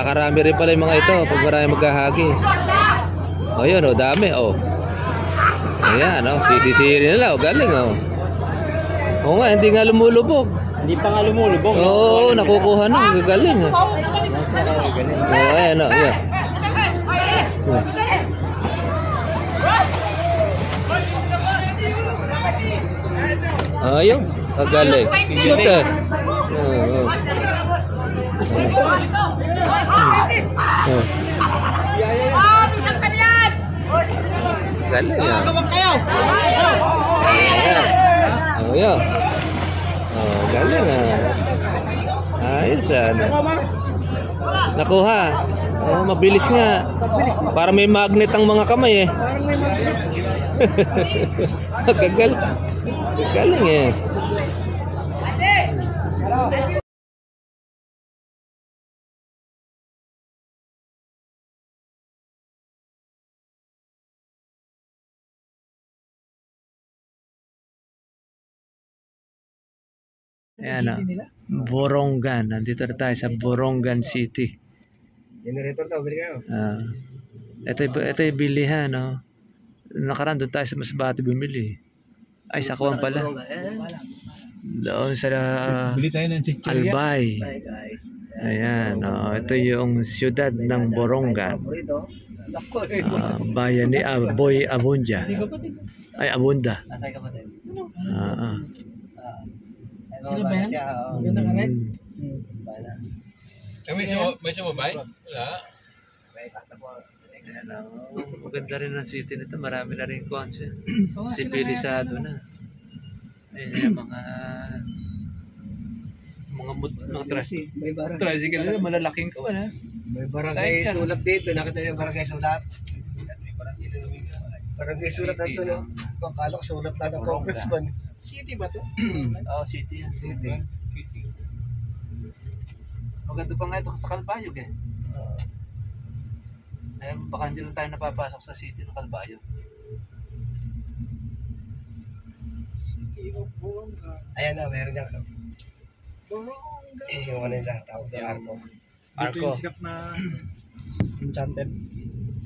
Nakakarami rin pala yung mga ito pag marami maghahagi. O yun, o dami, o. Ayan, o, sisisiri nila, o, galing, o. Oo nga, hindi nga lumulubog. Hindi pa nga lumulubog. Oo, nakukuha na, gagaling, o. O, ayan, o, ayan. Ayun, kagaling. Shoot, eh. Oo. Galing yan. Oh, yan. Oh, galing yan. Ayos yan. Nakuha. Oh, mabilis nga. Para may magnet ang mga kamay eh. Galing. Galing eh. Ayan o, Borongan. Nandito na tayo sa Borongan City. Generator daw, bili kayo. Ito yung bilihan, no? Nakaraan doon tayo sa Masbate bumili. Ay, sakuan pala. Doon sa Albay. Ayan, ito yung siyudad ng Borongan. Bayan ni Boy Abunda. Ay, Abunda. Sino ba yan? Maganda ka rin? May sumabay? Wala. Maganda rin ang city nito. Marami na rin concert. Sibilisado na. Ayun yung mga tricycle na malalaking ko na. May barangay sulat dito. Nakita niyo barangay sulat? Barangay sulat na ito. Akala ko sulat na ng congressman. City ba ito? Oo, city yan. City. Maganda pa nga ito sa Calbayog eh. Baka hindi lang tayo napapasok sa city ng Calbayog. City of Borongan. Ayan na, meron niya. Borongan. Yung ano nila, tawag na Arco. Arco. Yung sikat na Enchanted.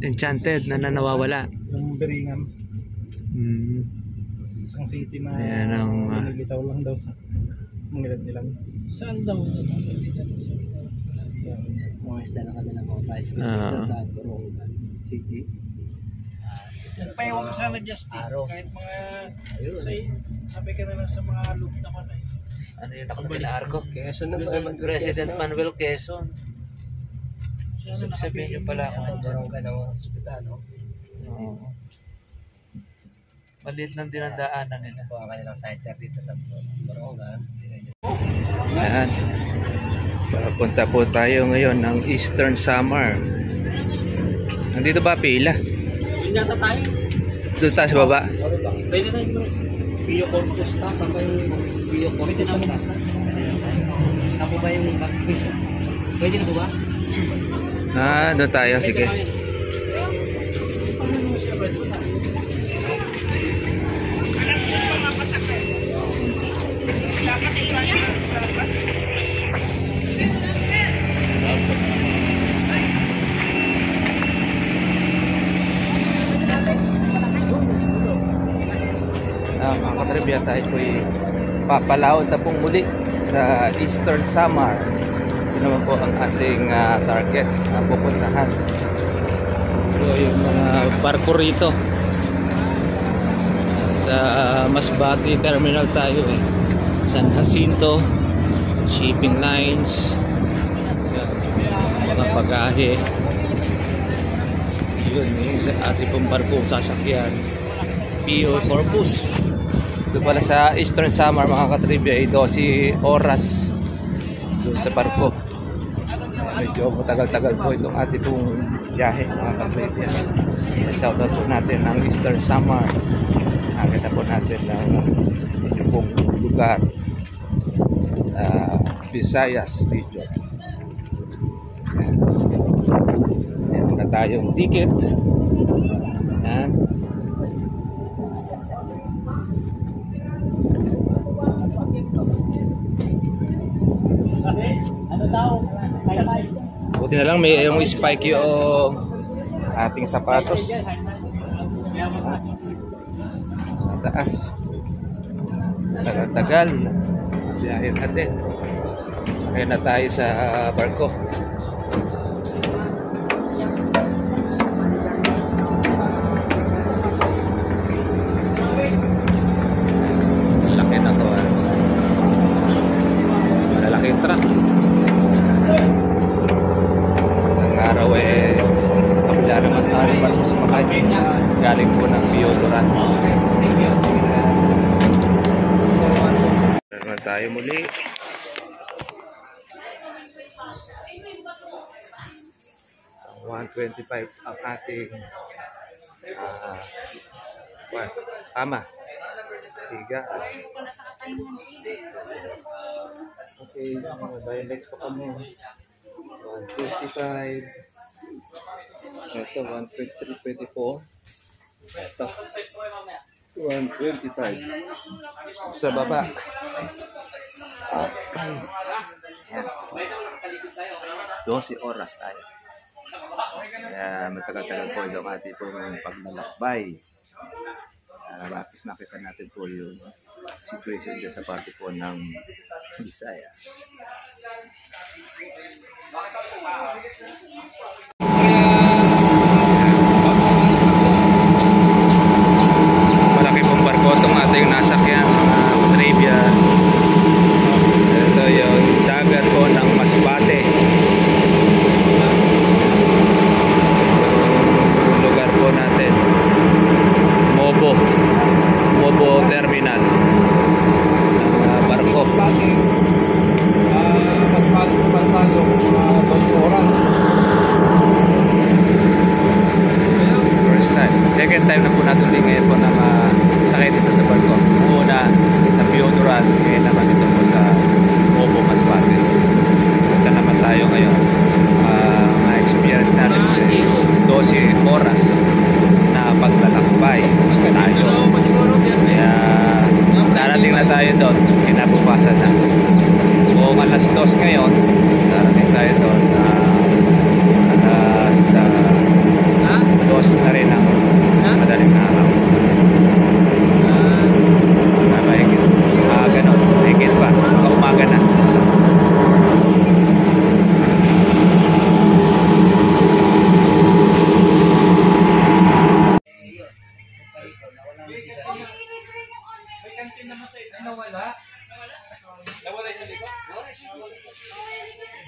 Enchanted na nawawala. Yung Biringan. Isang city na nilitaw lang daw sa mangilan nilang. Saan daw ito? Mga isda na kami ng mga tricycle sa Borongan City. Nagpayawan ka sana, Justin. Kahit mga sabi ka na lang sa mga loop naman ay. Ano yung nakabili na Arco? Quezon naman. President Manuel Quezon. Sabihin nyo pala ako. Borongan ng hospital, no? Oo. Maliit lang din ang daanan nila. Kuha ka nilang fighter dito sa Borongan. Ayan. Punta po tayo ngayon ng Eastern Samar. Nandito ba pila? Hindi nata tayo. Doon tayo sa baba? Pwede na yung Pio Corpus na. Pio Corpus na. Ako ba yung backfish? Pwede na ba? Doon tayo. Sige. Mga katribya, tayo po'y papalaot na pong muli sa Eastern Samar. Yun naman po ang ating target na pupuntahan. So yung mga barko rito sa Masbate Terminal tayo eh. San Jacinto Shipping Lines, mga pagahe. Yun yung ating pong barkong sasakyan, Pio Corpus. Ito pala sa Eastern Samar mga katribya ay 12 oras doon sa barko. Medyo matagal-tagal po itong ating pong biyahe mga katribya. Shoutout po natin ang Eastern Samar. Nakita po natin ng yung pong lugar sa Visayas region. Meron na tayong ticket. Yan. Buti Buti na lang may yung spike yung ating sapatos. Taas. Tagal-tagal. Biyahe natin. Sakay na tayo sa barko. Laki na to. Malalaking truck. Isang araw kapila naman tayo para sumakay. Galing po ng Biodoran. Naman tayo muli. Ang 125 ang ating ama. Tiga. Okay, by next pa kami. 125. Ito, 123, 24. Ito, 125. Sa baba. Okay. Ayan. 12 oras tayo. Kaya matagal-tagal po yung ating pong paglalakbay. At least makita natin po yung situation dyan sa parte po ng Visayas. Malaki pong barko itong ating nasakyan, trivia. Ito yung dagat po ng Masbate. Yung lugar po natin, Mobo Terminal. Barko. Pagpalo 12 oras. First time. Second time na po natin din ngayon po na sakay dito sa barko. Una sa Biodoran, ngayon naman dito po sa Mobo Masbate. Punta naman tayo ngayon. Ma-experience natin is 12 oras na paglalakbay tayo. Kaya darating na tayo doon, kinabukasan na. Kung alas 2 ngayon, darating tayo doon alas 2 na rin ang madaling araw. Ganon, higit pa, kaumaga na.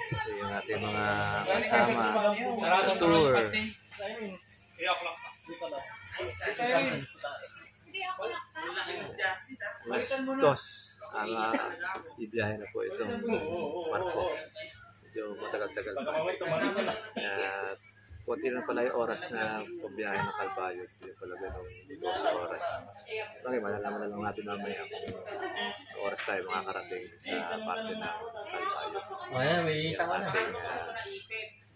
Ito yung ating mga kasama sa tour. Alas 2 ang ibiyahe na po itong barko. Medyo matagal-tagal pa. At konti na pala yung oras na pagbiyahe ng Calbayog. Yung pala ganun 12 oras. Okay, malalaman na lang natin mamaya kung oras tayo makakarating sa parte ng Calbayog. Wala, may tama na.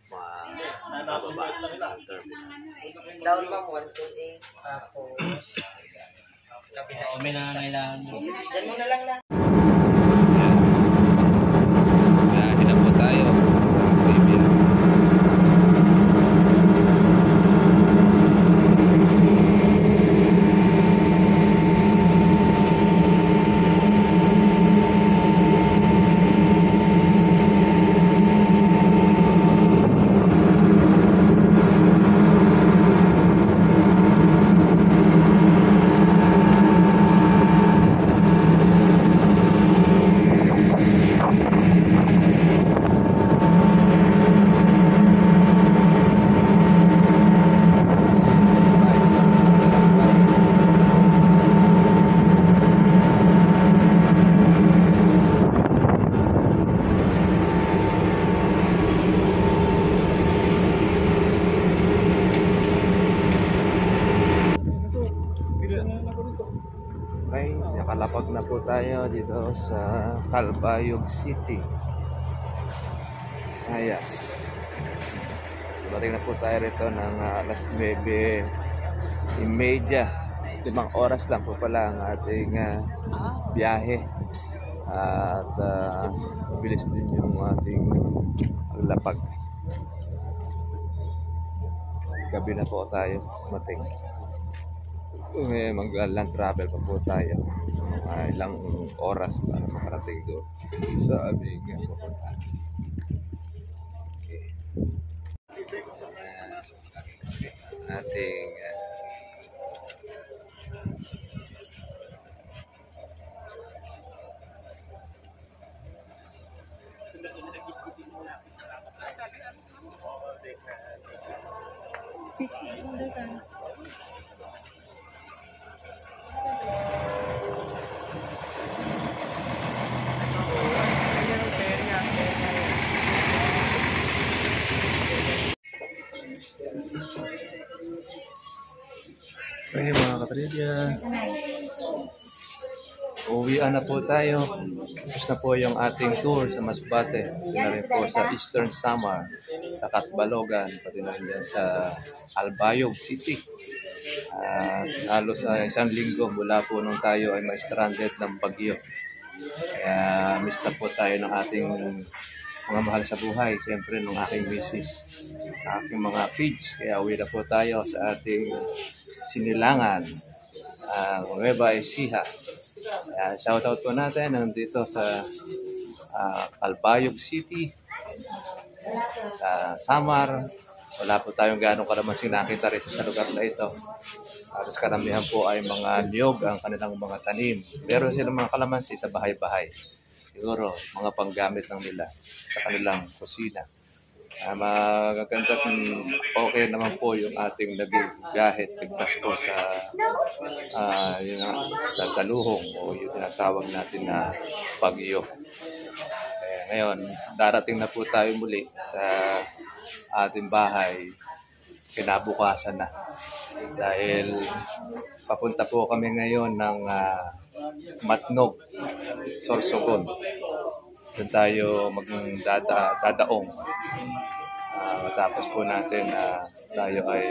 Mababa ng terminal. Down ma'am, 128. Tapos, may nangangailangan mo. Diyan mo na lang na. Biyahe na po tayo. Kaibigan. Okay, nakalapag na po tayo dito sa Calbayog City, Visayas. Dumating na po tayo rito ng alas 9:30. 5 oras lang po pala ang ating biyahe. At bilis din yung ating lapag. gabi na po tayo mating. Mag-land travel pa po tayo. Ilang oras para makarating doon sa aming okay. Ating okay, mga katribya, uwian na po tayo. Tapos na po yung ating tour sa Masbate. Pati na rin po sa Eastern Samar, sa Catbalogan, pati na rin sa Albayog City. Halos sa isang linggo mula po nung tayo ay ma-stranded ng bagyo. Kaya miss na po tayo ng ating mga mahal sa buhay. Siyempre ng aking misis, aking mga kids. Kaya uwi na po tayo sa ating sinilangan, Nueva Ecija. Shoutout po natin nandito sa Albayog City, sa Samar. Wala po tayong ganong kalamansi nakita rito sa lugar na ito. Tapos karamihan po ay mga niyog ang kanilang mga tanim. Meron silang mga kalamansi sa bahay-bahay. Siguro mga panggamit lang nila sa kanilang kusina. Magaganda at okay naman po yung ating naging gahit ligtas po sa sa taluhong o yung tinatawag natin na bagyo. Ngayon, darating na po tayo muli sa ating bahay kinabukasan na. Dahil papunta po kami ngayon ng Matnog, Sorsogon. Doon tayo magdadaong. Matapos po natin tayo ay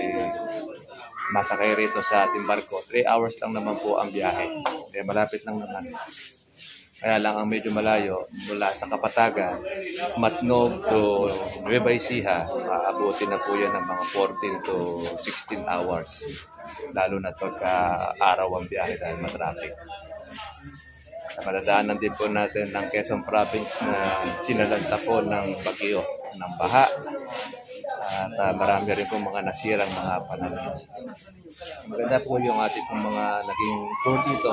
masakay rito sa ating barko. 3 hours lang naman po ang biyahe. Malapit lang naman. Kaya lang ang medyo malayo mula sa Kapatagan, Matnog to Nueva Ecija, aabutin na po yan ng mga 14 to 16 hours. Lalo na pagka araw ang biyahe dahil matraffic. Madadaanan din po natin ng Quezon Province na sinalanta po ng bagyo, ng baha. At marami rin po mga nasirang mga pananim. Maganda po yung ating mga naging tour dito.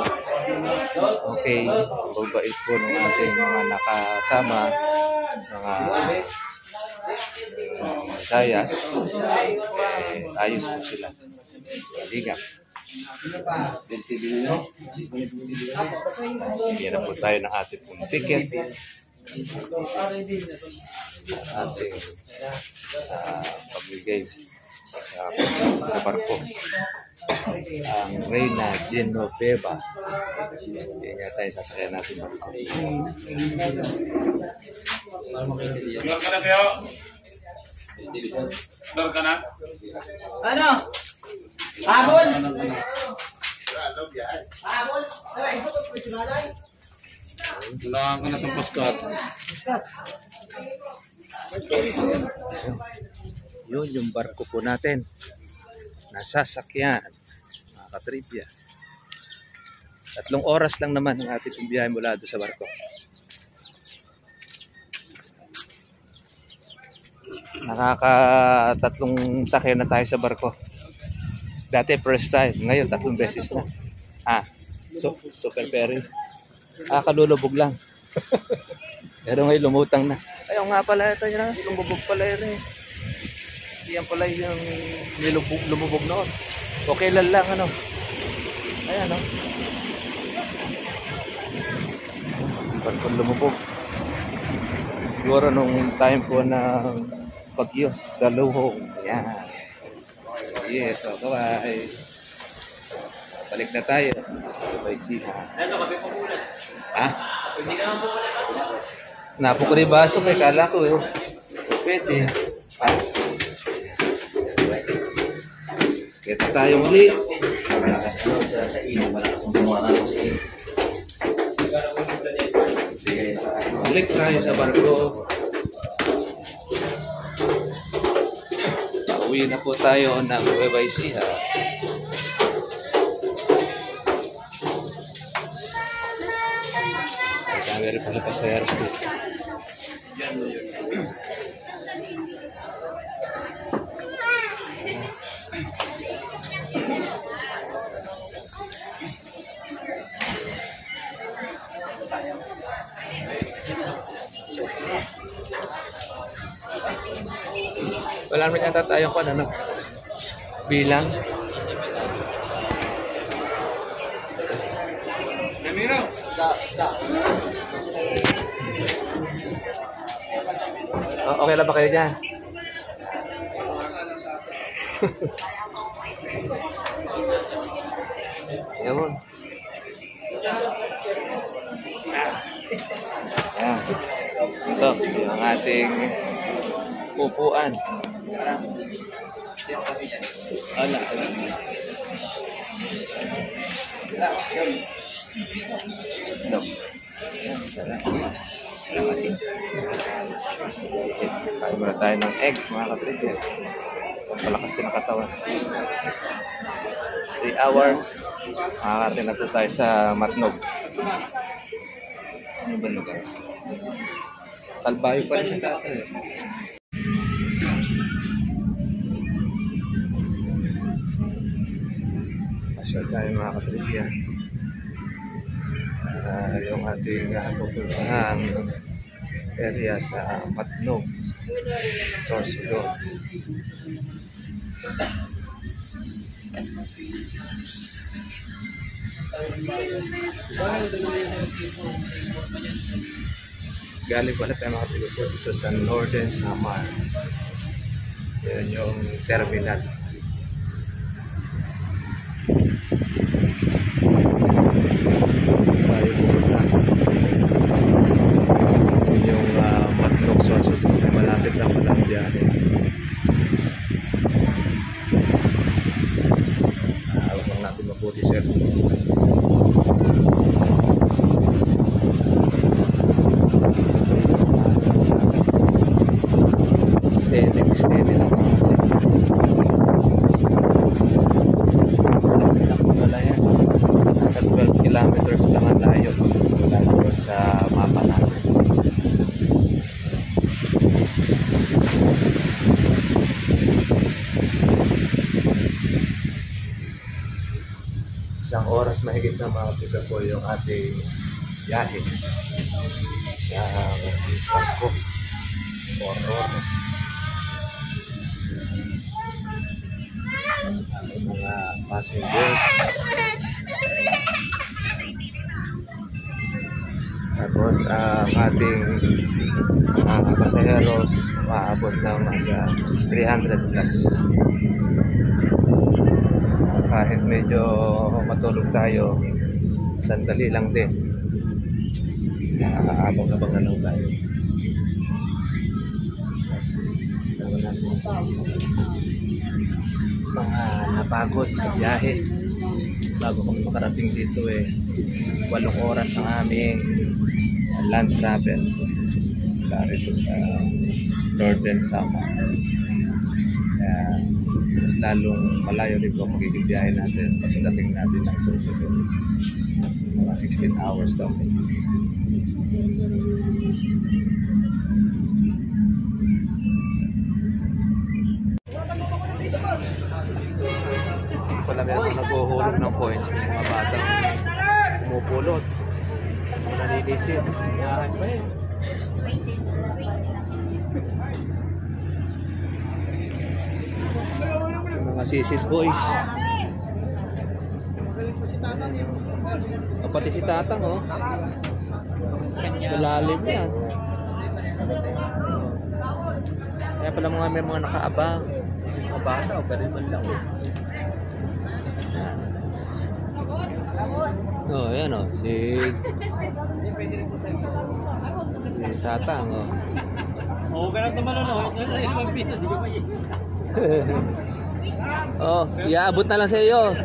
Okay, mabait po ng ating mga nakasama, mga Visayas. Ayos po sila. Ligap. Bigyan na po tayo ng ating pong ticket. Ating pagbigay sa barko. Ang Reina Genoveva. Hindi nga tayo sasakyan natin barko. Lor ka na kayo? Lor ka na? Ano? Habol! Habol! Tara, isutot ko si Malay. Wala ka na sa Paskat. Yun yung barko po natin. Nasasakyan. Mga katribya. 3 oras lang naman ang ating biyahe mula doon sa barko. Nakaka-3 sakyan na tayo sa barko. Dati first time, ngayon 3 beses na. Super ferry. Kalulubog lang. Pero ngayon lumutang na. Ayaw nga pala ito yun. Lumubog pala yun eh. Yan pala yung lumubog noon. Okay lang ano. Ayan o. Pag lumubog. Siguro nung time po na bagyo, daluhong. Ayan. Yes, so bye. Balik na tayo. Bye, Ecija. Ano, kape po muna. Hindi naman po muna. Napo ko rin baso, may kala ko eh. Pwede. Kita tayo muli. Sa ino, malakas ang bumangan ko sa ino. Balik tayo sa barko. Uwi na po tayo ng Nueva Ecija. Meron pala pasayaros dito. Wala naman yata tayong kung ano, bilang. Oh, okay lang ba kayo dyan? Yun. Ayan. Ito, ang ating upuan. Ala. No. Kasi kain muna tayo ng egg, mga katrigger. Palakas din ang katawan. 3 hours. Makakarating na po tayo sa Matnog. Ano ba lugar? Talbayo pa rin ang dati. Masyal tayo mga katrigger. Yung ating pupuntahan area sa Matnog, Sorsogon. Galing pala tayo mga pilipot dito sa Northern Samar. Yan yung terminal. Tayo pupunta. Yung Matnog, Sorsogon. Malapit lang pala ang biyahe. Alam lang natin mabuti, sir. Steady lang. Wala yan. Nasa 12 kilometers lang ang layo. Wala doon sa mapa natin. Isang oras mahigit na mga tiga po yung ating biyahe. Barko. Oro. Mga passengers. Tapos ang ating pasaheros maabot ng nasa 300 plus. Kahit medyo matulog tayo, sandali lang din. Abang-abang na lang tayo. Sama natin mga napagod sa biyahe. Bago kami makarating dito 8 oras ang aming land travel. Rito sa Northern Samar. Kaya mas lalong malayo rin po magiging biyahe natin pagdating natin ng Sorsogon. Mga 16 hours daw. Pala meron naghuhulog ng coins yung mga batang pumupulot. Nanilisit. Yahan pa yun. Mga sisid boys. Pati si Tatang oh. Malalim yan. Kaya pala may mga nakaabang. Mga bata o ganun man lang. Oh, yan oh. Si Tatang oh. Oo, ganun naman ano. Ilang piso, di ko pa yun. Oh, iaabot na lang sa iyo.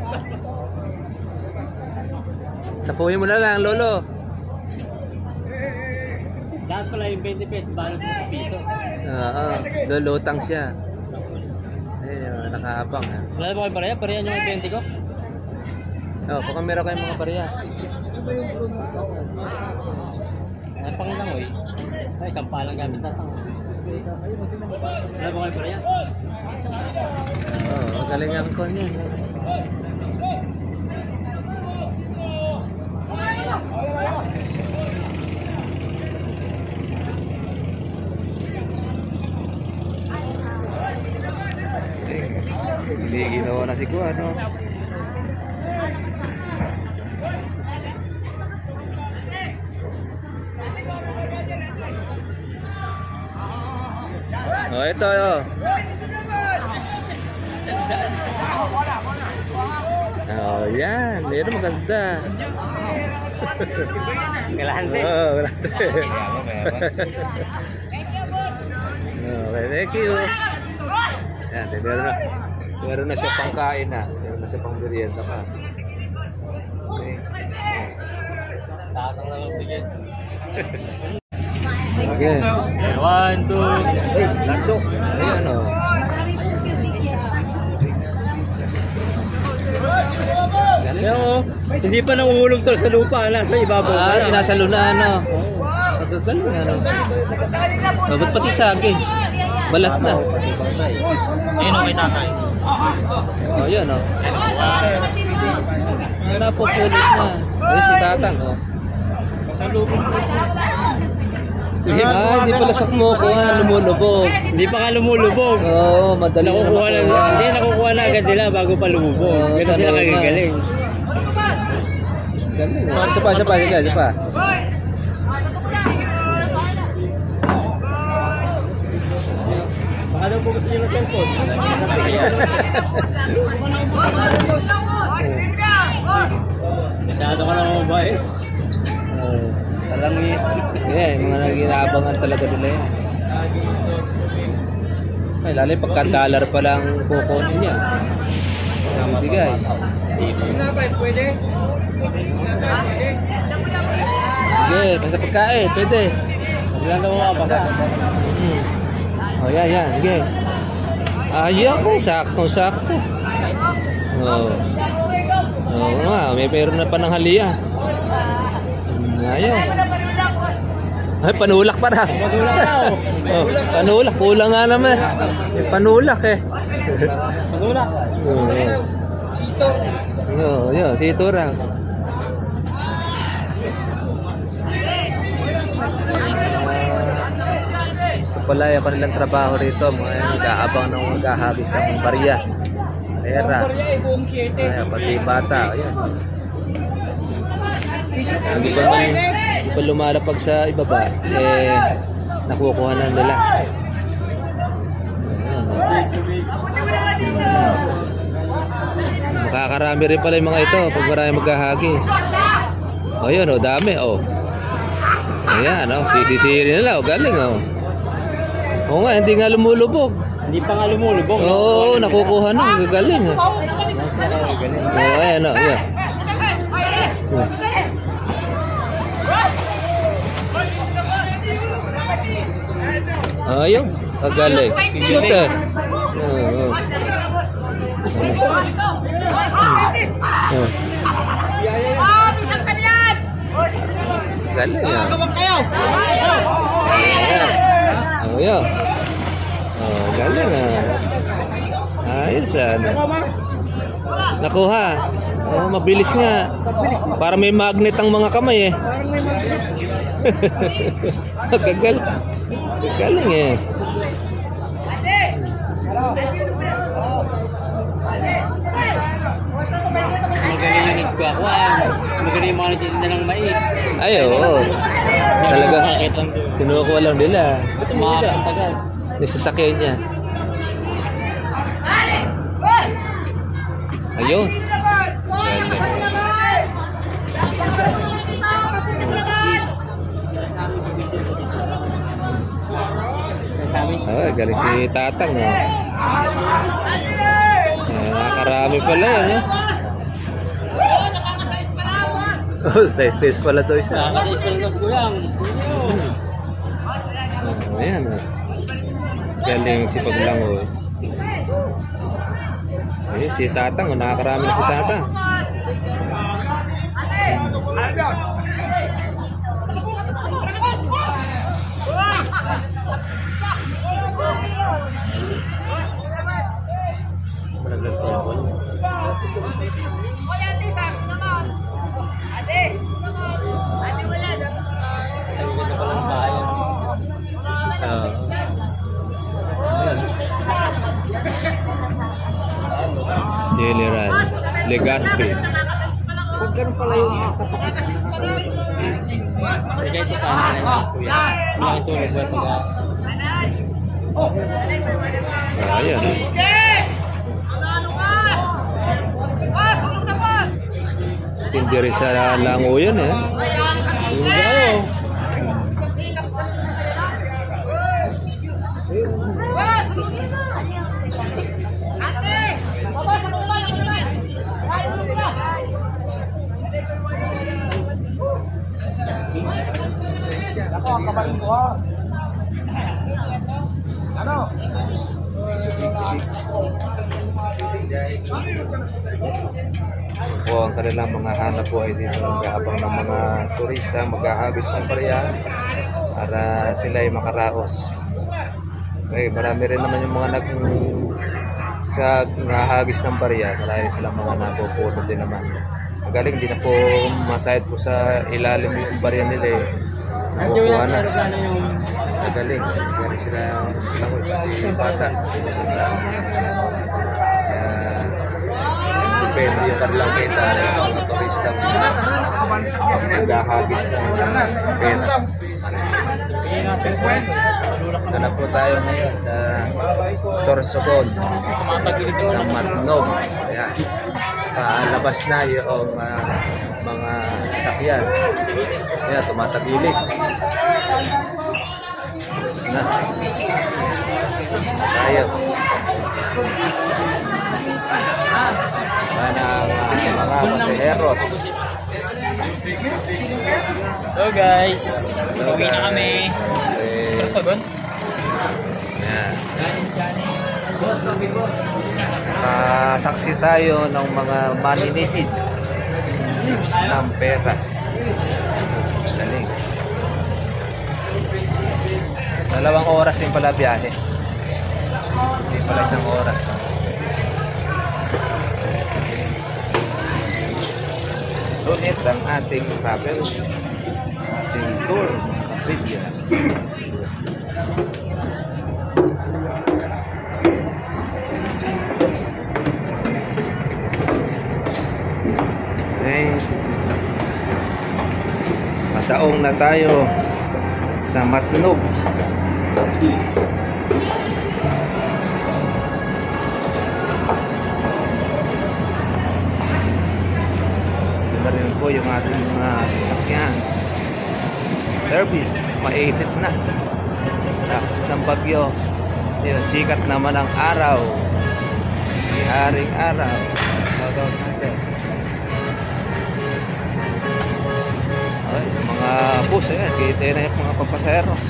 Sapuhin mo na lang, lolo. Dapat pala yung 20 pesos, balot mo sa piso. Oo, lulutang siya. Ayun, nakahabang. Wala ba kayo pareha? Pareha yung 20 ko? Oh, baka meron kayong mga pareha. Ano pang lang eh. Ay, isang palang gamit na pang. Wala ba kayo pareha? Oh, galing ang kon yan. Hindi ginawa na si Kuya, no? Oh, ito, oh. Oh, yan. Meron maganda. Galante. Oh, galante. Okay, thank you. Yan, meron na siya pang kain na. Meron na siya pang merienda pa. Okay. Tatang na lang bigyan. Okay. 1, 2. Lancho. Ayan, oh. Yo, hindi pa nahuhulog tol sa lupa, nasa ibabaw pa lang. Nasa luna, ano. Magagaling, ano. Oh, ba't pati saging? Balat na. Ayun o, may tatay. Oh, yan, oh. Napupulit na. Ayun si Tatang, oh. Hindi pala sa kumukuha, lumulubog. Hindi pa nga lumulubog. Oo, madali na Nakukuha na, makuha. hindi nakukuha na agad nila bago pa lumubog. Oo, Kasi sa sila luna. kagagaling. Galing, eh. Isa pa. Baka daw po gusto nyo ng cellphone. Masyado ka na mabait. Alam niyo, yung mga naginabangan talaga nila yan. Ay, lalo yung pagka-dollar pa lang kukunin niya. Bigay. Pwede? Sige, basta pagkain, pwede. Maganda mo ka basta. Oh, yan, sige. Ayaw ko, sakto. Oh. Oo nga, may meron na pananghalian. Ayaw. Ay, panulak pa na. Madulak na o. Oh, panulak, kulang nga naman. May panulak eh. Madulak. Oo, yun, sito raw. Ito pala yung kanilang trabaho rito. Mga nag-aabang ng maghahabis ng barya. Pera. Ayan, pati bata. Ayan. Hindi pa lumalapag sa ibaba, nakukuha na nila. Makakarami rin pala yung mga ito pag marami maghahagis. O yun, o dami, o. Ayan, o, sisisirin nila, o, galing, o. O nga, hindi nga lumulubog. Hindi pa nga lumulubog. Oo, nakukuha na, gagaling, o. O, ayan, o, ayan. Ayun, kagaling. Shoot eh. Oo. Galing yan. Ayun. Oh, galing ah. Ayos ah. Nakuha. Oh, mabilis nga. Para may magnet ang mga kamay eh. Gagal. Galing eh. Magaling yung nagkakuan. Magaling yung mga nagtitinda ng mais. Ay, oo. Talaga. Kinukuha lang nila. Ito mga tagal. Nisasakyan niya. Ayun. Oh, galing si Tatang. Oh. Nakakarami pala yan. Oh, size pala to isa. Nakakasip pa lang kulang. Ayan. Galing si Paglango. Ayun, si Tatang. Nakakarami na si Tatang. Malaglag pa ako. Sa gilid na pala ng bahay. General Legazpi. Pag ganun pala yung Sige, ito tayo na lang, kuya. Malaking tulog ba pag... Ayan. Hindi rin sa lango yun eh. Tulog ako. Ako, ang kabarin ko ha. Ano? Po ang kanilang mga hanap buhay dito, nag-aabang ng mga turista, maghahagis ng barya para sila ay makaraos. Okay, marami rin naman yung mga sa nahagis ng barya, marami silang mga napupulot din naman. Magaling, di na po masahid po sa ilalim yung barya nila eh. Nakukuha na. Magaling, magaling sila si bata. Depende yung kanilang kita sa mga turista naghahagis ng pera. Ito na po tayo ngayon sa Sorsogon, sa Matnog. Ayan. Labas na yung mga sakyan. Ayan, tumatagilid. Labas na. Tayo. Ayan ang mga pasaheros. Hello guys. Hello, Uwi na kami. Sorsogon. Ayan. Saksi tayo ng mga maninisid ng pera. Galing. 2 oras din pala biyahe. Hindi pala 1 oras. Ngunit ang ating travel, ating tour, video. Mataong na tayo sa Matnog. Diba rin po yung ating mga sasakyan. Service, mainit na. Tapos ng bagyo, yun, sikat naman ang araw. Haring araw. Shoutout natin. Ay, mga bus, ayan, kita na yung mga papaseros.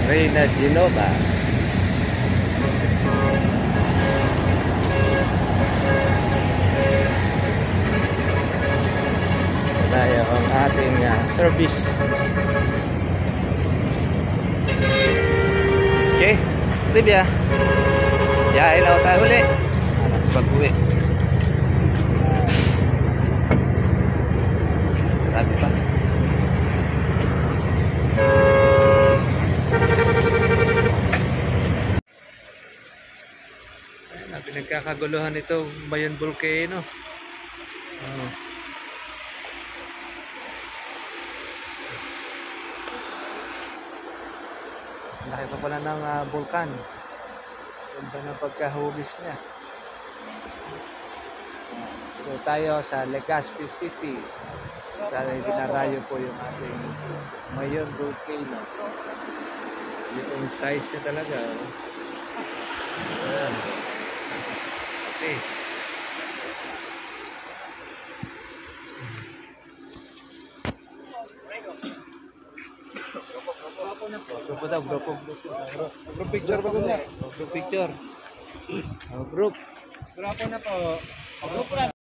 Reyna Genova. Tayo ang ating service. Okay, trivia. Yain na tayo uli. Sa pag-uwi. Marami pa. Pinagkakaguluhan ito Bayon Volcano. Laki pa pala ng bulkan. Ganda ng pagkahugis niya. Ito tayo sa Legazpi City. Sana dinarayo po yung ating Bayon Volcano. Yung size niya talaga. Ayan. Okay. Grupo daw, grupo. Group picture ba doon Group picture. Group. Grupo na po.